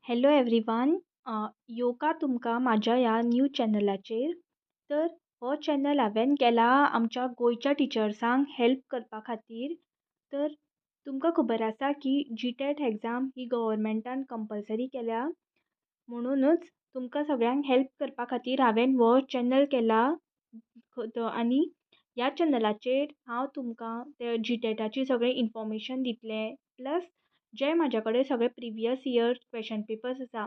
Hello everyone. Yoga तुमकां म्हाज्या ह्या न्यू चॅनलाचेर. तर हो चॅनल हांवें केला आमच्या गोंयच्या टिचर्सांक हेल्प करपा खातीर. तर तुमकां खबर आसा की जी.टेट एग्जाम ही गव्हर्मेंटान कंपल्सरी केल्या. म्हणूनच तुमकां सगळ्यांक हेल्प करपा खातीर हांवें हो चॅनल केला. आनी ह्या चॅनलाचेर हांव तुमकां ते जी.टेटाची सगळें इन्फॉर्मेशन दितलें. प्लस जे म्हाजे कडेन सगळे प्रिवियस इयर क्वेशन पेपर्स आसा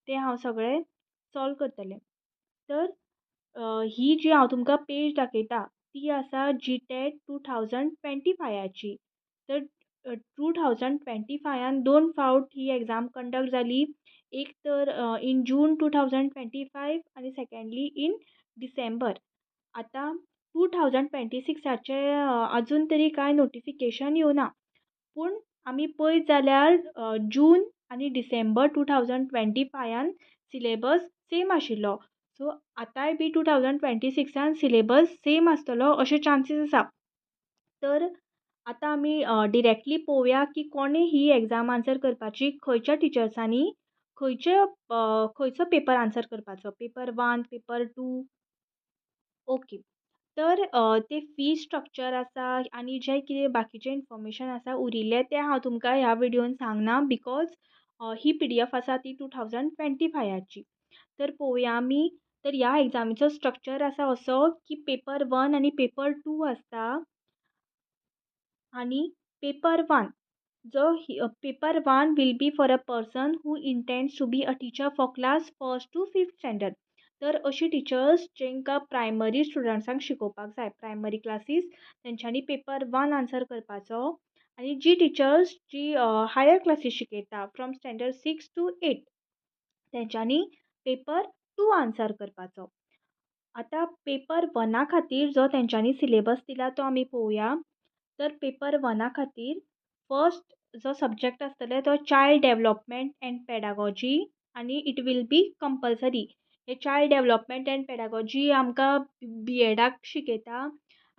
ते हांव सगळे सॉल्व करतलें. तर ही जी हांव तुमकां पेज दाखयता ती आसा जी.टेट 2025ची. तर 2025 दोन फावट ही एग्जाम कंडक्ट जाली. एक तर इन जून 2025 आनी सेकँडली इन डिसेंबर. आतां 2026चे आजून तरी कांय नोटिफिकेशन येवना. पूण आमी पळयत जाल्यार जून आनी डिसेंबर 2025 सिलेबस सेम आशिल्लो. सो आतांय बी 2026 सिलेबस सेम आसतलो अशे चान्सीस आसा. तर आतां आमी डिरेक्टली पळोवया की कोणे ही एग्जाम आन्सर करपाची, खंयच्या टिचर्सांनी खंयचो पेपर आन्सर करपाचो, पेपर 1, पेपर 2. ओके. तर ते फी स्ट्रक्चर आसा आनी जे कितें बाकीचे इन्फॉर्मेशन आसा उरिल्लें तें हांव तुमकां ह्या विडियोन सांगना. बिकॉज ही PDF आसा ती 2025ची. तर पळोवया आमी. तर ह्या एग्जामीचो स्ट्रक्चर आसा असो की पेपर 1 आनी पेपर 2 आसता. आनी paper 1 paper 1 will be for a person who intends to be a teacher for class 1st to 5th standard. तर अशी टिचर्स जेंकां प्रायमरी स्टुडंट्सांक शिकोवपाक जाय, प्रायमरी क्लासीस, तेंच्यांनी पेपर 1 आन्सर करपाचो. आनी जी टिचर्स जी हायर क्लासीस शिकयता फ्रॉम स्टँडर्ड 6 to 8 तेंच्यांनी paper 2 answer करपाचो. आतां पेपर 1 खातीर जो तेंच्यांनी सिलेबस दिला तो आमी पळोवया. तर पेपर 1 खातीर फर्स्ट जो सब्जेक्ट आसतले तो चायल्ड डेवलपमेंट एंड पेडागॉजी आनी इट वील बी कंपल्सरी. हे चायल्ड डेवलपमेंट एंड पेडागॉजी आमकां BEडाक शिकयता.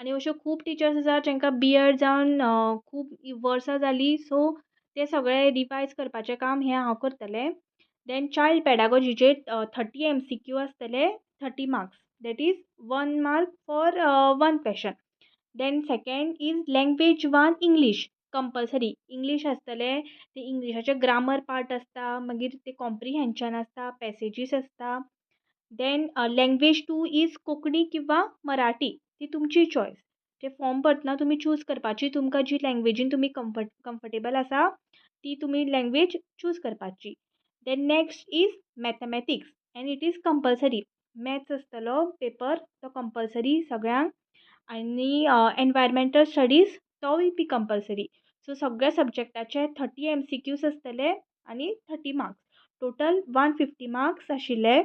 आनी अश्यो खूब टिचर्स आसा जेंकां BEड जावन खूब वर्सां जालीं. सो ते सगळे रिवायज करपाचें काम हें हांव करतलें. देन चायल्ड पेडागॉजीचेर 30 MCQ आसतले, 30 marks. That is 1 mark for 1 question. Then second is language 1 English compulsory. English आसतलें. ते इंग्लिशाचे ग्रामर पार्ट आसता, मागीर ते कॉम्प्रिहेन्शन आसता, पॅसेजीस आसता. देन लँग्वेज 2 इज कोंकणी किंवा मराठी. ती तुमची चॉयस. ते फॉर्म भरतना तुमी चूज करपाची तुमकां जी लँग्वेजीन तुमी कम्फर्टेबल आसा ती तुमी लँग्वेज चूज करपाची. Then next is mathematics and it is compulsory. Maths आसतलो पेपर तो कंपल्सरी सगळ्यांक. आनी एनवायरमेंटल स्टडीज तोय बी कंपल्सरी. सो सगळ्या सब्जेक्टाचे 30 MCQs आसतले आनी 30 मार्क्स. टोटल 150 मार्क्स आशिल्ले.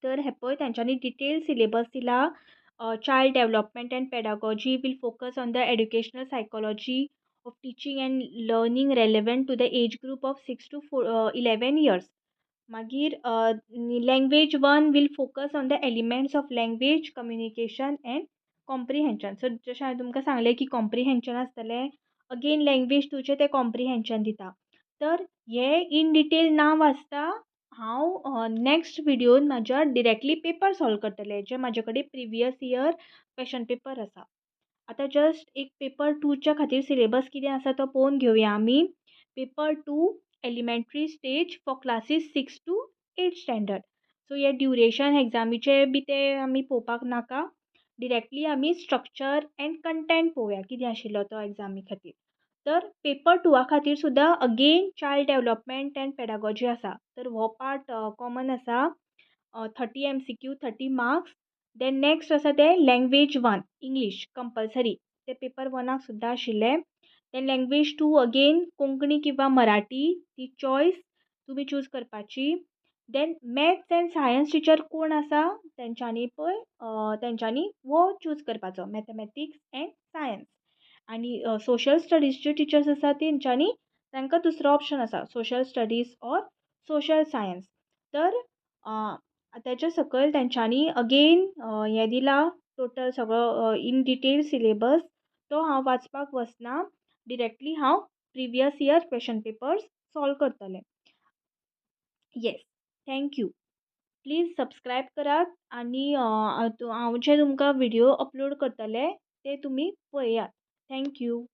तर हे पळय तेंच्यांनी डिटेल सिलेबस दिला. Child development and pedagogy will focus on the educational psychology of teaching and learning relevant to the age group of 6 to 11 years. मागीर language 1 will focus on the elements of language communication and comprehension. So जशें हांवें तुमकां सांगलें की comprehension आसतलें. Again language 2चे ते comprehension दिता. तर हे इन डिटेल ना वाचता हांव नॅक्स्ट विडियोन म्हाज्या डिरेक्टली पेपर सॉल्व करतलें जे म्हाजे कडेन प्रिवियस इयर क्वेशन पेपर आसा. आतां जस्ट एक पेपर 2च्या खातीर सिलेबस कितें आसा तो पळोवन घेवया आमी. Paper 2 elementary stage for classes 6 to 8 standard. So हे ड्युरेशन एग्जामीचे बी ते आमी पळोवपाक नाका. डिरेक्टली आमी स्ट्रक्चर एंड कंटेंट पळोवया कितें आशिल्लो तो एग्जामी खातीर. तर पेपर 2 खातीर सुद्दां again child development and pedagogy आसा. तर हो पार्ट कॉमन आसा. 30 MCQ 30 मार्क्स. देन नेक्स्ट आसा ते लँग्वेज 1 इंग्लीश कंपल्सरी. ते पेपर 1 सुद्दां आशिल्ले. देन लँग्वेज 2 अगेन कोंकणी किंवा मराठी ती चॉयस तुमी चूज करपाची. Then maths and science teacher कोण आसा तेंच्यांनी पळय तेंच्यांनी वो चूज करपाचो मॅथमॅटिक्स एंड सायन्स. आनी सोशल स्टडीजचे टिचर्स आसा तेंच्यांनी तांकां दुसरो ऑप्शन आसा social studies or social science. तर तेच्या सकयल तेंच्यांनी अगेन हें दिला टोटल सगळो इन डिटेल सिलेबस. तो हांव वाचपाक वचना. डिरेक्टली हांव previous year question papers solve करतलें. Yes. Thank you. Please subscribe करात आनी हांव जे तुमकां व्हिडिओ अपलोड करतले ते तुमी पळयात. Thank you.